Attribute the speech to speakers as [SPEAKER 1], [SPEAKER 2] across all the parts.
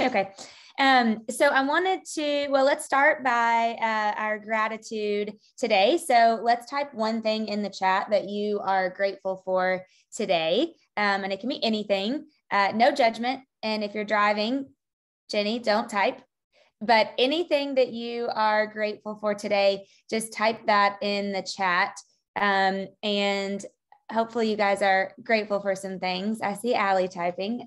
[SPEAKER 1] Okay. So I wanted to, let's start by our gratitude today. So let's type one thing in the chat that you are grateful for today. And it can be anything, no judgment. And if you're driving, Jenny, don't type. But anything that you are grateful for today, just type that in the chat. And hopefully you guys are grateful for some things. I see Allie typing.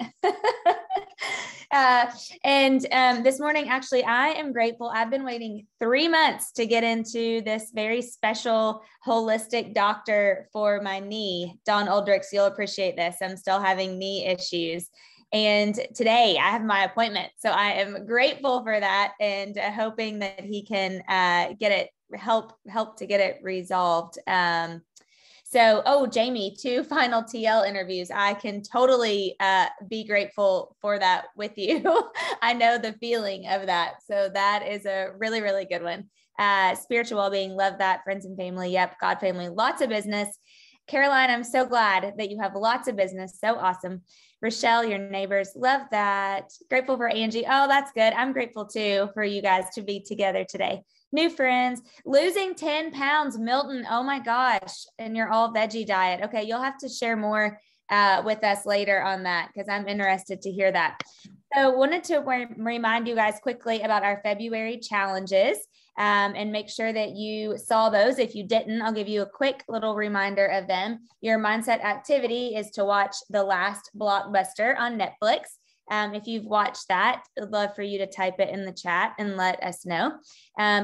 [SPEAKER 1] This morning, actually, I am grateful. I've been waiting 3 months to get into this very special holistic doctor for my knee. Don Oldricks, you'll appreciate this. I'm still having knee issues. And today I have my appointment. So I am grateful for that and hoping that he can help to get it resolved. Jamie, 2 final TL interviews. I can totally be grateful for that with you. I know the feeling of that. So that is a really, really good one. Spiritual well-being, love that. Friends and family. Yep. God, family, lots of business. Caroline, I'm so glad that you have lots of business. So awesome. Rochelle, your neighbors, love that. Grateful for Angie. Oh, that's good. I'm grateful too for you guys to be together today. New friends, losing 10 pounds, Milton. Oh my gosh. And your all veggie diet. Okay. You'll have to share more with us later on that because I'm interested to hear that. So wanted to remind you guys quickly about our February challenges and make sure that you saw those. If you didn't, I'll give you a quick little reminder of them. Your mindset activity is to watch The Last Blockbuster on Netflix. If you've watched that, I'd love for you to type it in the chat and let us know.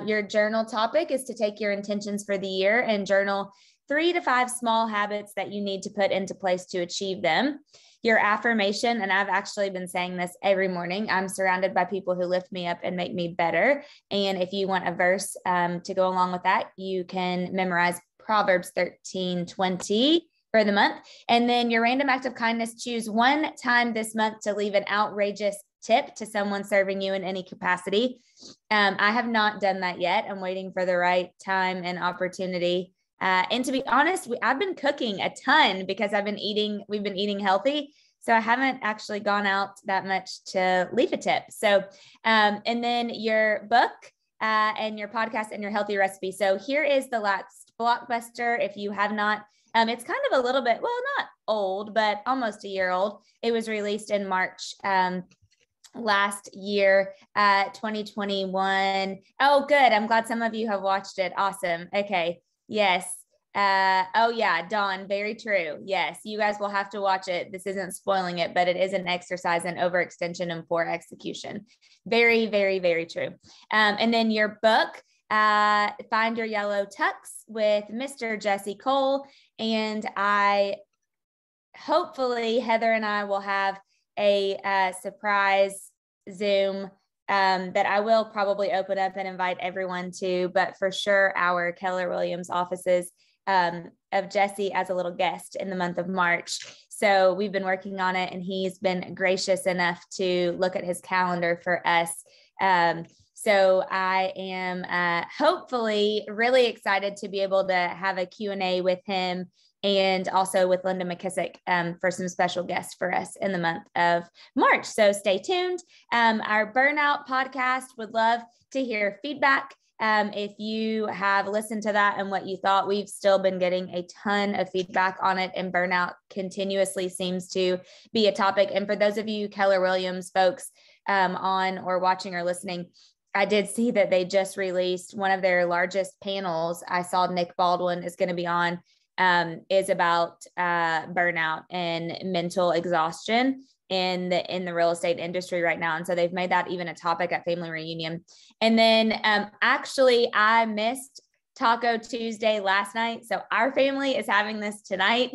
[SPEAKER 1] Your journal topic is to take your intentions for the year and journal 3 to 5 small habits that you need to put into place to achieve them. Your affirmation, and I've actually been saying this every morning, I'm surrounded by people who lift me up and make me better. And if you want a verse to go along with that, you can memorize Proverbs 13:20 for the month. And then your random act of kindness, choose one time this month to leave an outrageous tip to someone serving you in any capacity. I have not done that yet. I'm waiting for the right time and opportunity. And to be honest, I've been cooking a ton because we've been eating healthy. So I haven't actually gone out that much to leave a tip. So, and then your book and your podcast and your healthy recipe. So here is The Last Blockbuster. If you have not, it's kind of a little bit, not old, but almost a year old. It was released in March last year, 2021. Oh, good. I'm glad some of you have watched it. Awesome. Okay. Yes. Dawn, very true. Yes. You guys will have to watch it. This isn't spoiling it, but it is an exercise in overextension and poor execution. Very, very, very true. And then your book, Find Your Yellow Tux with Mr. Jesse Cole. And hopefully Heather and I will have a surprise Zoom that I will probably open up and invite everyone to, but for sure our Keller Williams offices of Jesse as a little guest in the month of March. So we've been working on it and he's been gracious enough to look at his calendar for us. So I am hopefully really excited to be able to have a Q&A with him and also with Linda McKissick for some special guests for us in the month of March. So stay tuned. Our Burnout podcast, would love to hear feedback. If you have listened to that and what you thought, we've still been getting a ton of feedback on it, and burnout continuously seems to be a topic. And for those of you Keller Williams folks on or watching or listening, I did see that they just released one of their largest panels. I saw Nick Baldwin is going to be on, is about burnout and mental exhaustion in the real estate industry right now. And so they've made that even a topic at Family Reunion. And then actually I missed Taco Tuesday last night. So our family is having this tonight.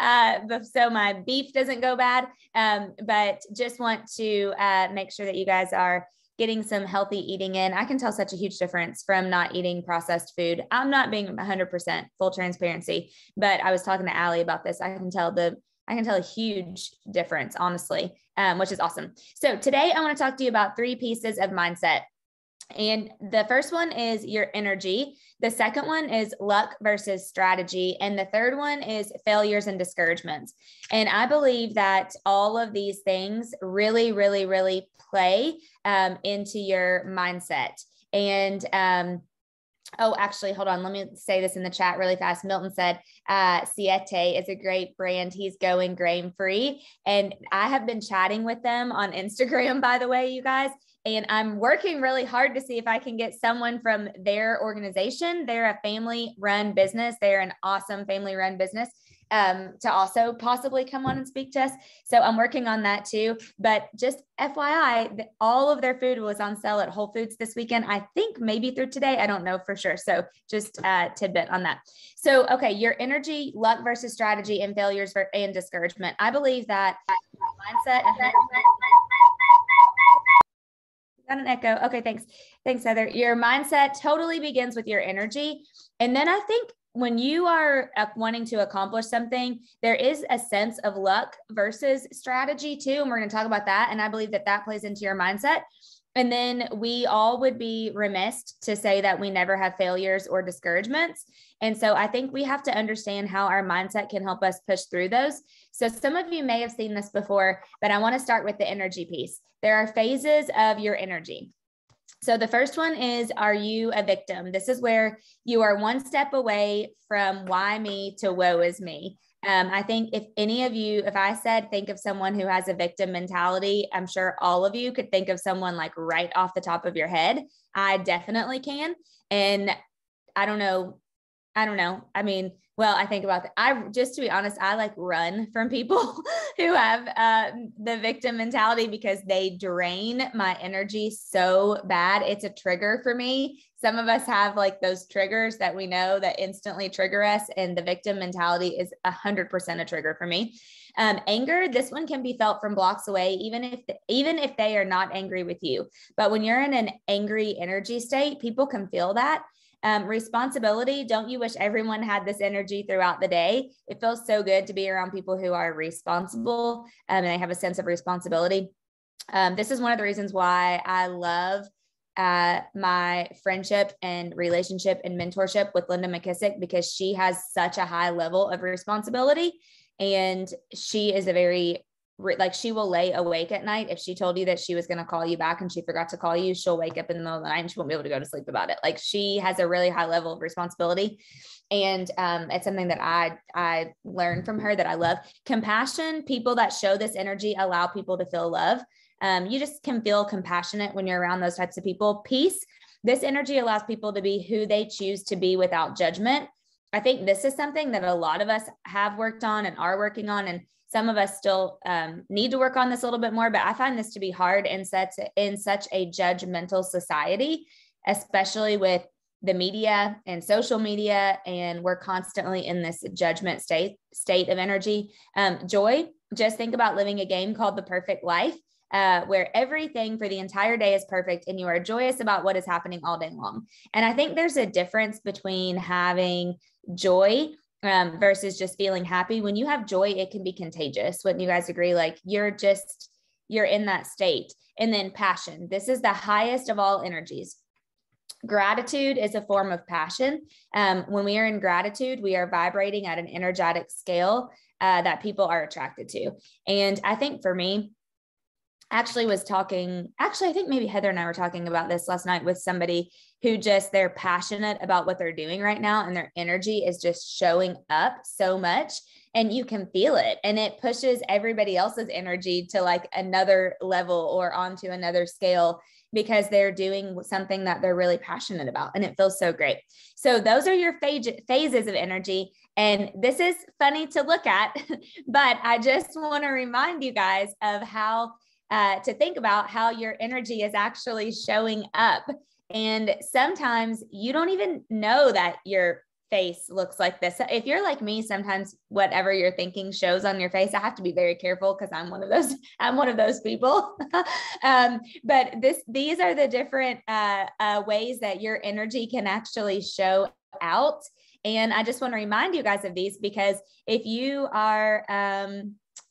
[SPEAKER 1] So my beef doesn't go bad. But just want to make sure that you guys are getting some healthy eating in. I can tell such a huge difference from not eating processed food. I'm not being 100% full transparency, but I was talking to Allie about this. I can tell a huge difference, honestly, which is awesome. So today I want to talk to you about 3 pieces of mindset. And the first one is your energy. The second one is luck versus strategy. And the third one is failures and discouragements. And I believe that all of these things really, really, really play into your mindset. And oh, actually, hold on. Let me say this in the chat really fast. Milton said, Siete is a great brand. He's going grain free. And I have been chatting with them on Instagram, by the way, you guys. And I'm working really hard to see if I can get someone from their organization. They're a family run business. They're an awesome family run business to also possibly come on and speak to us. So I'm working on that too. But just FYI, all of their food was on sale at Whole Foods this weekend. I think maybe through today. I don't know for sure. So just a tidbit on that. So, okay, your energy, luck versus strategy, and failures and discouragement. I believe that mindset and got an echo. Okay, thanks. Thanks, Heather. Your mindset totally begins with your energy. And then I think when you are wanting to accomplish something, there is a sense of luck versus strategy too. And we're going to talk about that. And I believe that that plays into your mindset. And then we all would be remiss to say that we never have failures or discouragements. And so I think we have to understand how our mindset can help us push through those. So some of you may have seen this before, but I want to start with the energy piece. There are phases of your energy. So the first one is, are you a victim? This is where you are one step away from why me to woe is me. I think if any of you, if I said, think of someone who has a victim mentality, I'm sure all of you could think of someone like right off the top of your head. I definitely can. And I don't know. I mean, well, I think about that. Just to be honest, I like run from people who have the victim mentality because they drain my energy so bad. It's a trigger for me. Some of us have like those triggers that we know that instantly trigger us. And the victim mentality is 100% a trigger for me. Anger, this one can be felt from blocks away, even if they are not angry with you. But when you're in an angry energy state, people can feel that. Responsibility. Don't you wish everyone had this energy throughout the day? It feels so good to be around people who are responsible and they have a sense of responsibility. This is one of the reasons why I love my friendship and relationship and mentorship with Linda McKissick, because she has such a high level of responsibility. And she is a very, like, she will lay awake at night. If she told you that she was going to call you back and she forgot to call you, she'll wake up in the middle of the night and she won't be able to go to sleep about it. Like, she has a really high level of responsibility. And it's something that I learned from her that I love. Compassion, people that show this energy allow people to feel love. You just can feel compassionate when you're around those types of people. Peace, this energy allows people to be who they choose to be without judgment. I think this is something that a lot of us have worked on and are working on. And some of us still need to work on this a little bit more, but I find this to be hard in such a judgmental society, especially with the media and social media. And we're constantly in this judgment state of energy. Joy, just think about living a game called The Perfect Life, where everything for the entire day is perfect and you are joyous about what is happening all day long. And I think there's a difference between having joy versus just feeling happy. When you have joy, it can be contagious. Wouldn't you guys agree? Like, you're in that state. And then passion. This is the highest of all energies. Gratitude is a form of passion. When we are in gratitude, we are vibrating at an energetic scale that people are attracted to. And I think for me, I think maybe Heather and I were talking about this last night with somebody who they're passionate about what they're doing right now. And their energy is just showing up so much and you can feel it. And it pushes everybody else's energy to like another level or onto another scale because they're doing something that they're really passionate about. And it feels so great. So those are your phases of energy. And this is funny to look at, but I just want to remind you guys of how to think about how your energy is actually showing up. And sometimes you don't even know that your face looks like this. If you're like me, sometimes whatever you're thinking shows on your face. I have to be very careful because I'm one of those people. But these are the different ways that your energy can actually show out. And I just want to remind you guys of these, because if you are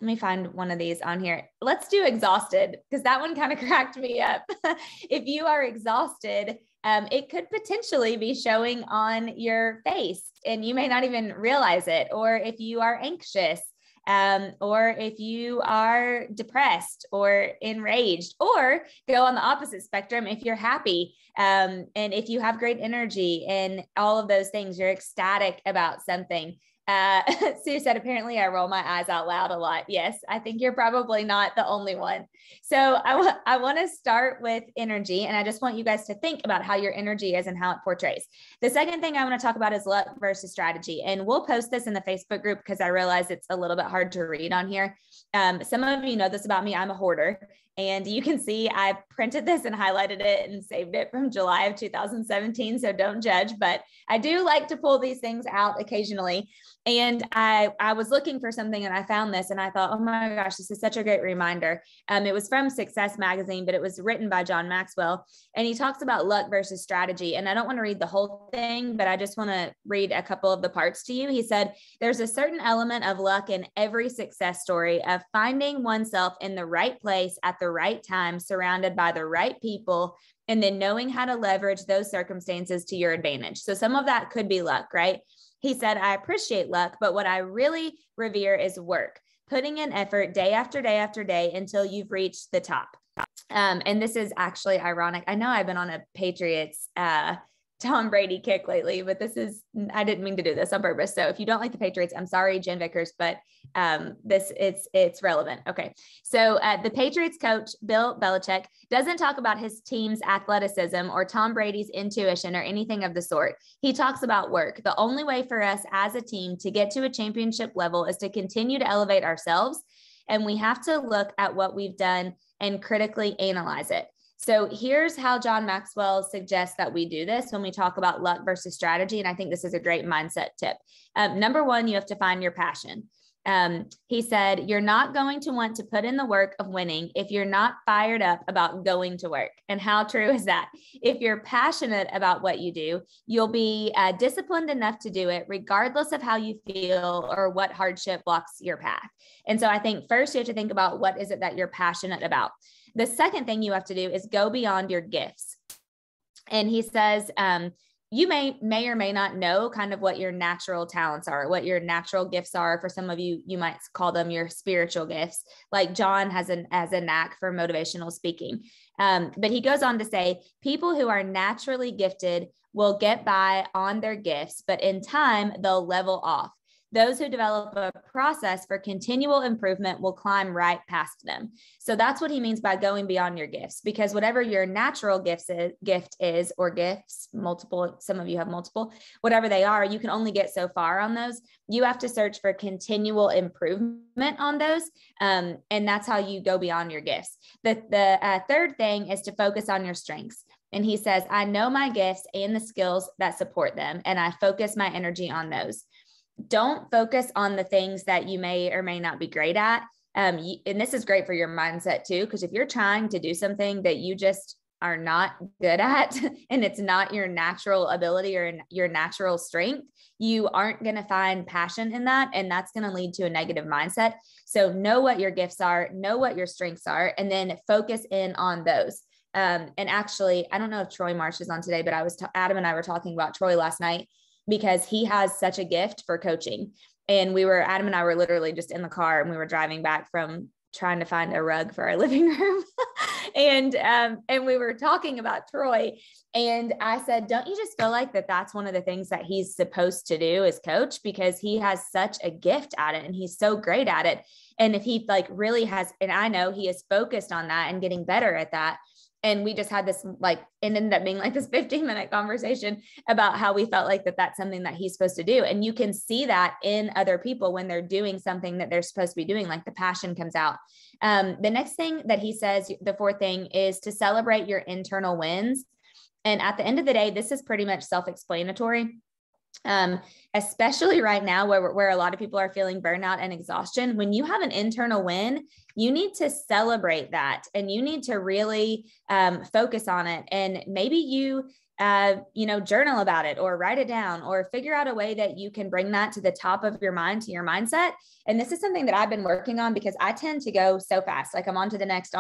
[SPEAKER 1] let me find one of these on here. Let's do exhausted, because that one kind of cracked me up. If you are exhausted, it could potentially be showing on your face and you may not even realize it. Or if you are anxious, or if you are depressed or enraged, or go on the opposite spectrum, if you're happy, and if you have great energy and all of those things, you're ecstatic about something. Sue said, apparently I roll my eyes out loud a lot. Yes, I think you're probably not the only one. So I want to start with energy, and I just want you guys to think about how your energy is and how it portrays. The second thing I want to talk about is luck versus strategy. And we'll post this in the Facebook group because I realize it's a little bit hard to read on here. Some of you know this about me. I'm a hoarder. And you can see I printed this and highlighted it and saved it from July of 2017. So don't judge, but I do like to pull these things out occasionally. And I was looking for something and I found this and I thought, oh my gosh, this is such a great reminder. It was from Success Magazine, but it was written by John Maxwell. And he talks about luck versus strategy. And I don't want to read the whole thing, but I just want to read a couple of the parts to you. He said, there's a certain element of luck in every success story of finding oneself in the right place at the right time, surrounded by the right people, and then knowing how to leverage those circumstances to your advantage. So some of that could be luck, right? He said, I appreciate luck, but what I really revere is work, putting in effort day after day after day until you've reached the top. And this is actually ironic. I know I've been on a Patriots Tom Brady kick lately, but I didn't mean to do this on purpose. So if you don't like the Patriots, I'm sorry, Jen Vickers, but it's relevant. Okay. So the Patriots coach, Bill Belichick, doesn't talk about his team's athleticism or Tom Brady's intuition or anything of the sort. He talks about work. The only way for us as a team to get to a championship level is to continue to elevate ourselves. And we have to look at what we've done and critically analyze it. So here's how John Maxwell suggests that we do this when we talk about luck versus strategy. And I think this is a great mindset tip. Number one, you have to find your passion. He said, you're not going to want to put in the work of winning if you're not fired up about going to work. And how true is that? If you're passionate about what you do, you'll be disciplined enough to do it regardless of how you feel or what hardship blocks your path. And so I think first you have to think about what is it that you're passionate about. The second thing you have to do is go beyond your gifts. And he says, you may or may not know kind of what your natural talents are, what your natural gifts are. For some of you, you might call them your spiritual gifts. Like John has a knack for motivational speaking. But he goes on to say, people who are naturally gifted will get by on their gifts, but in time, they'll level off. Those who develop a process for continual improvement will climb right past them. So that's what he means by going beyond your gifts, because whatever your natural gift is, or gifts, multiple, some of you have multiple, whatever they are, you can only get so far on those. You have to search for continual improvement on those. And that's how you go beyond your gifts. The third thing is to focus on your strengths. And he says, I know my gifts and the skills that support them, and I focus my energy on those. Don't focus on the things that you may or may not be great at. And this is great for your mindset too, because if you're trying to do something that you just are not good at, and it's not your natural ability or your natural strength, you aren't going to find passion in that. And that's going to lead to a negative mindset. So know what your gifts are, know what your strengths are, and then focus in on those. And actually, I don't know if Troy Marsh is on today, but Adam and I were talking about Troy last night, because he has such a gift for coaching. And Adam and I were literally just in the car and we were driving back from trying to find a rug for our living room. and we were talking about Troy, and I said, don't you just feel like that's one of the things that he's supposed to do as coach, because he has such a gift at it and he's so great at it. And if he really has, and I know he is focused on that and getting better at that. And we just had this it ended up being this 15-minute conversation about how we felt like that's something that he's supposed to do. And you can see that in other people when they're doing something that they're supposed to be doing, like the passion comes out. The next thing that he says, the fourth thing, is to celebrate your internal wins. And at the end of the day, this is pretty much self-explanatory. Especially right now where a lot of people are feeling burnout and exhaustion. When you have an internal win, you need to celebrate that, and you need to really focus on it. And maybe you journal about it or write it down or figure out a way that you can bring that to the top of your mind, to your mindset. And this is something that I've been working on because I tend to go so fast, like I'm on to the next,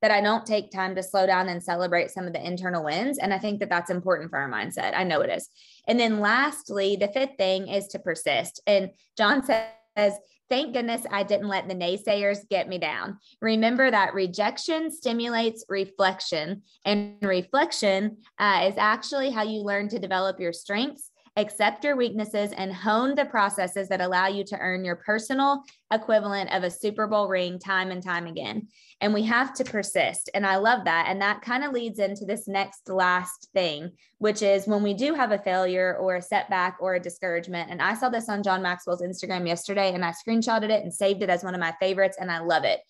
[SPEAKER 1] that I don't take time to slow down and celebrate some of the internal wins. And I think that that's important for our mindset. I know it is. And then lastly, the fifth thing is to persist. And John says, thank goodness I didn't let the naysayers get me down. Remember that rejection stimulates reflection, and reflection is actually how you learn to develop your strengths, accept your weaknesses, and hone the processes that allow you to earn your personal equivalent of a Super Bowl ring time and time again. And we have to persist. And I love that. And that kind of leads into this last thing, which is when we do have a failure or a setback or a discouragement. And I saw this on John Maxwell's Instagram yesterday, and I screenshotted it and saved it as one of my favorites. And I love it.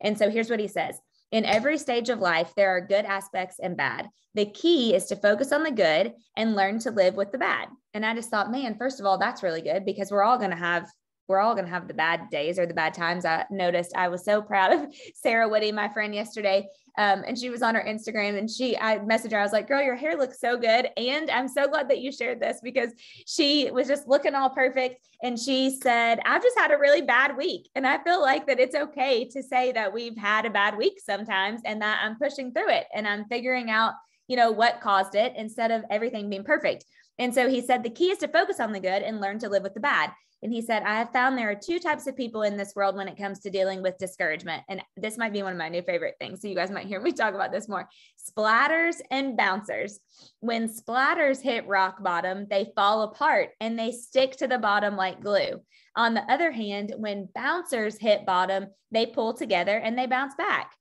[SPEAKER 1] And so here's what he says. In every stage of life, there are good aspects and bad. The key is to focus on the good and learn to live with the bad. And I just thought, man, first of all, that's really good because we're all going to have the bad days or the bad times. I noticed I was so proud of Sarah Woody, my friend, yesterday. And she was on her Instagram and I messaged her. I was like, girl, your hair looks so good. And I'm so glad that you shared this because she was just looking all perfect. And she said, I've just had a really bad week. And I feel like that it's okay to say that we've had a bad week sometimes and that I'm pushing through it and I'm figuring out, what caused it instead of everything being perfect. And so he said, the key is to focus on the good and learn to live with the bad. And he said, I have found there are two types of people in this world when it comes to dealing with discouragement. And this might be one of my new favorite things. So you guys might hear me talk about this more. Splatters and bouncers. When splatters hit rock bottom, they fall apart and they stick to the bottom like glue. On the other hand, when bouncers hit bottom, they pull together and they bounce back.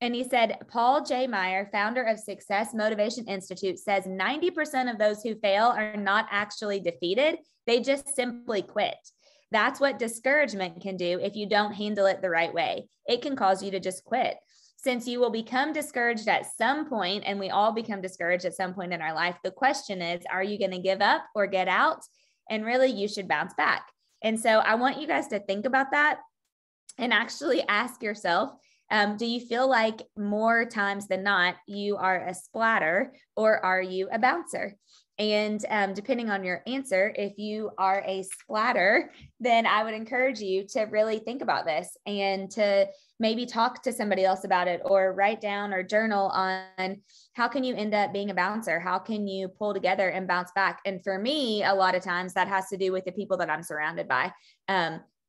[SPEAKER 1] And he said, Paul J. Meyer, founder of Success Motivation Institute, says 90% of those who fail are not actually defeated. They just simply quit. That's what discouragement can do if you don't handle it the right way. It can cause you to just quit. Since you will become discouraged at some point, and we all become discouraged at some point in our life, the question is, are you going to give up or get out? And really, you should bounce back. And so I want you guys to think about that and actually ask yourself, do you feel like more times than not, you are a splatter or are you a bouncer? And depending on your answer, if you are a splatter, then I would encourage you to really think about this and to maybe talk to somebody else about it or write down or journal on how can you end up being a bouncer? How can you pull together and bounce back? And for me, a lot of times that has to do with the people that I'm surrounded by.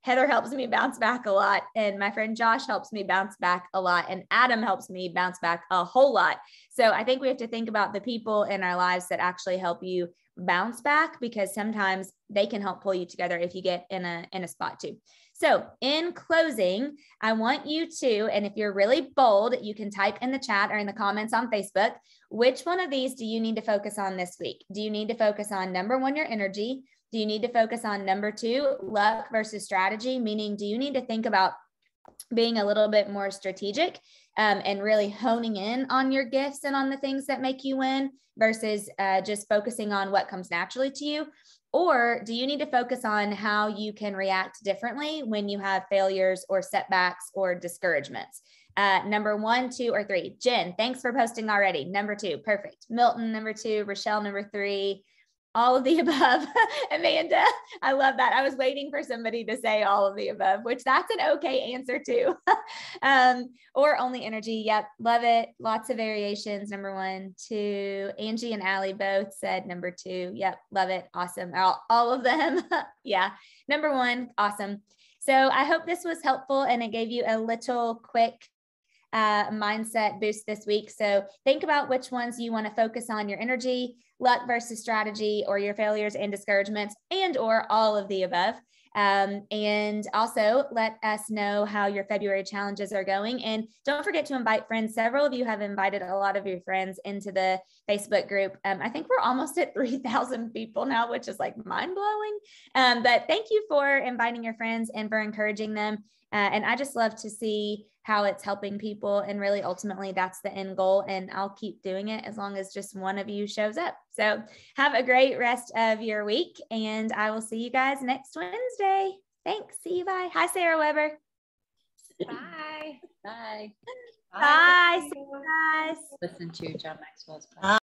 [SPEAKER 1] Heather helps me bounce back a lot. And my friend Josh helps me bounce back a lot. And Adam helps me bounce back a whole lot. So I think we have to think about the people in our lives that actually help you bounce back, because sometimes they can help pull you together if you get in a spot too. So in closing, I want you to, and if you're really bold, you can type in the chat or in the comments on Facebook, which one of these do you need to focus on this week? Do you need to focus on number one, your energy? Do you need to focus on number two, luck versus strategy? Meaning, do you need to think about being a little bit more strategic and really honing in on your gifts and on the things that make you win versus just focusing on what comes naturally to you? Or do you need to focus on how you can react differently when you have failures or setbacks or discouragements? Number one, two, or three. Jen, thanks for posting already. Number two, perfect. Milton, number two. Rochelle, number three. All of the above. Amanda, I love that. I was waiting for somebody to say all of the above, which that's an okay answer too. Or only energy. Yep. Love it. Lots of variations. Number one, two. Angie and Allie both said number two. Yep. Love it. Awesome. All of them. Yeah. Number one. Awesome. So I hope this was helpful and it gave you a little quick mindset boost this week. So think about which ones you want to focus on: your energy, luck versus strategy, or your failures and discouragements, and or all of the above. And also let us know how your February challenges are going. And don't forget to invite friends. Several of you have invited a lot of your friends into the Facebook group. I think we're almost at 3,000 people now, which is like mind blowing. But thank you for inviting your friends and for encouraging them. And I just love to see how it's helping people. And really, ultimately, that's the end goal. And I'll keep doing it as long as just one of you shows up. So have a great rest of your week. And I will see you guys next Wednesday. Thanks. See you. Bye. Hi, Sarah Weber.
[SPEAKER 2] Bye. Bye.
[SPEAKER 1] Bye. See you guys.
[SPEAKER 2] Listen to John Maxwell's podcast.